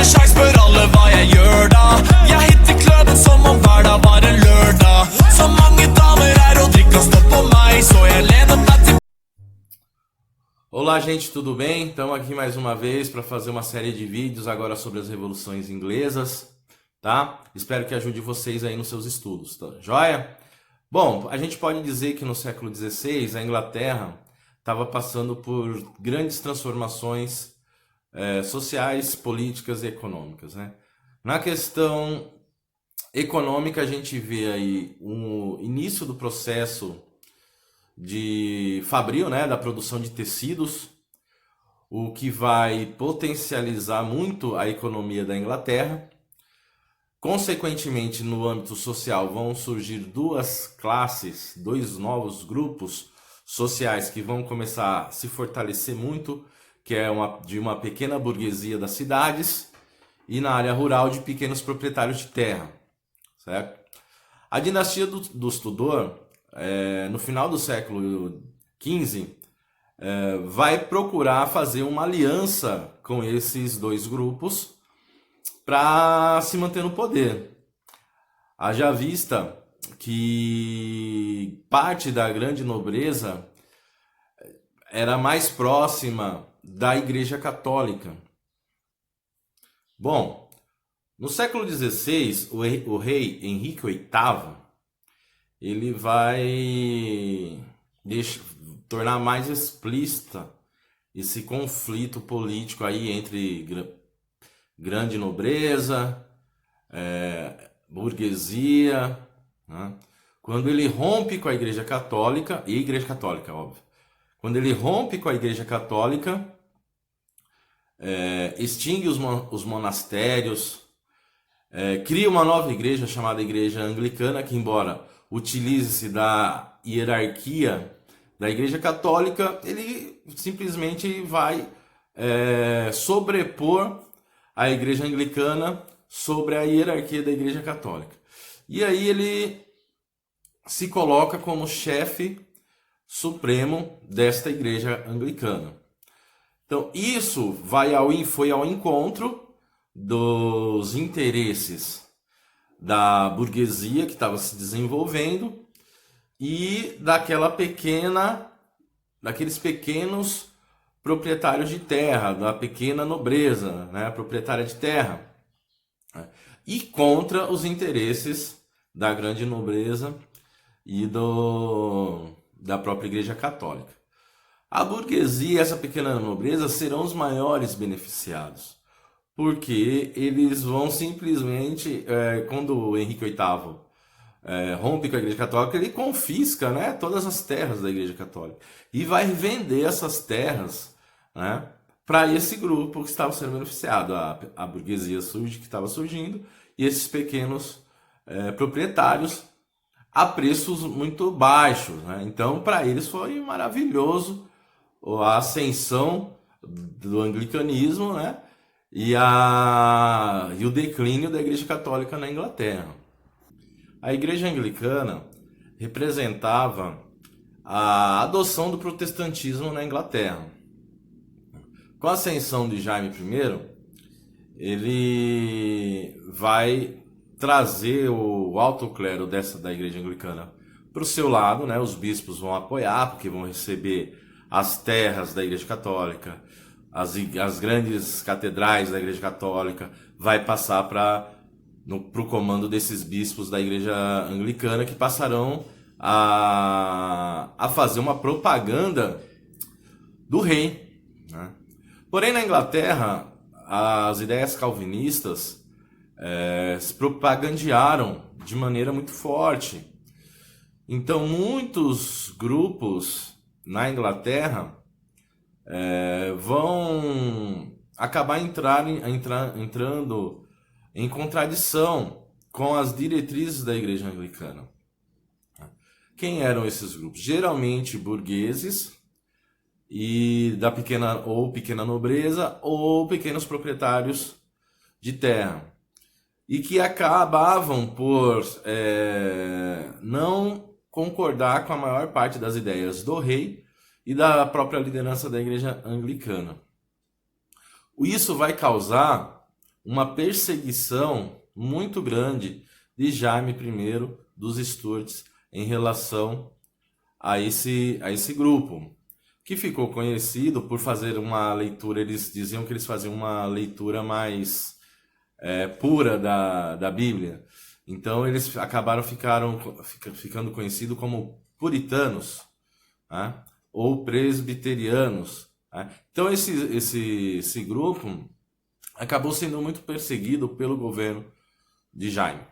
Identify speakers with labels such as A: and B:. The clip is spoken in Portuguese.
A: med sjekk, spør alle hva jeg gjør da. Jeg hitter kløven som om hver dag var en lørdag. Så mange damer her og drikker stopp på meg, så jeg lener meg til.
B: Olá gente, tudo bem? Estamos aqui mais uma vez para fazer uma série de vídeos agora sobre as revoluções inglesas, tá? Espero que ajude vocês aí nos seus estudos, tá? Joia? Bom, a gente pode dizer que no século XVI a Inglaterra estava passando por grandes transformações sociais, políticas e econômicas, né? Na questão econômica a gente vê aí o início do processo de fabril, né, da produção de tecidos, o que vai potencializar muito a economia da Inglaterra. Consequentemente, no âmbito social vão surgir duas classes, dois novos grupos sociais que vão começar a se fortalecer muito, que é de uma pequena burguesia das cidades e na área rural de pequenos proprietários de terra, certo? A dinastia dos Tudor, no final do século XV, vai procurar fazer uma aliança com esses dois grupos para se manter no poder. Haja vista que parte da grande nobreza era mais próxima da Igreja Católica. Bom, no século XVI, o rei Henrique VIII, ele vai tornar mais explícita esse conflito político aí entre grande nobreza, burguesia, né? Quando ele rompe com a Igreja Católica, e a Igreja Católica, óbvio, quando ele rompe com a Igreja Católica, extingue os monastérios, cria uma nova igreja chamada Igreja Anglicana, que embora utilize-se da hierarquia da Igreja Católica, ele simplesmente vai sobrepor a Igreja Anglicana sobre a hierarquia da Igreja Católica. E aí ele se coloca como chefe supremo desta Igreja Anglicana. Então isso foi ao encontro dos interesses da burguesia que estava se desenvolvendo e daqueles pequenos proprietários de terra, da pequena nobreza, né, proprietária de terra, né, e contra os interesses da grande nobreza e da própria Igreja Católica. A burguesia e essa pequena nobreza serão os maiores beneficiados, porque eles vão simplesmente, quando o Henrique VIII rompe com a Igreja Católica, ele confisca, né, todas as terras da Igreja Católica e vai vender essas terras, né, para esse grupo que estava sendo beneficiado, a burguesia que estava surgindo, e esses pequenos proprietários a preços muito baixos, né? Então para eles foi maravilhoso a ascensão do anglicanismo, né, e o declínio da Igreja Católica na Inglaterra. A Igreja Anglicana representava a adoção do protestantismo na Inglaterra. Com a ascensão de Jaime I, ele vai trazer o alto clero da Igreja Anglicana para o seu lado, né? Os bispos vão apoiar, porque vão receber as terras da Igreja Católica, as grandes catedrais da Igreja Católica, vai passar para o comando desses bispos da Igreja Anglicana, que passarão a fazer uma propaganda do rei, né? Porém, na Inglaterra, as ideias calvinistas se propagandearam de maneira muito forte. Então, muitos grupos na Inglaterra vão acabar entrando em contradição com as diretrizes da Igreja Anglicana. Quem eram esses grupos? Geralmente burgueses e da pequena nobreza ou pequenos proprietários de terra, e que acabavam por não concordar com a maior parte das ideias do rei e da própria liderança da Igreja Anglicana. Isso vai causar uma perseguição muito grande de Jaime I dos Stuarts em relação a esse grupo, que ficou conhecido por fazer uma leitura, eles diziam que eles faziam uma leitura mais pura da Bíblia. Então eles ficando conhecidos como puritanos, né? Ou presbiterianos, né? Então esse grupo acabou sendo muito perseguido pelo governo de Jaime.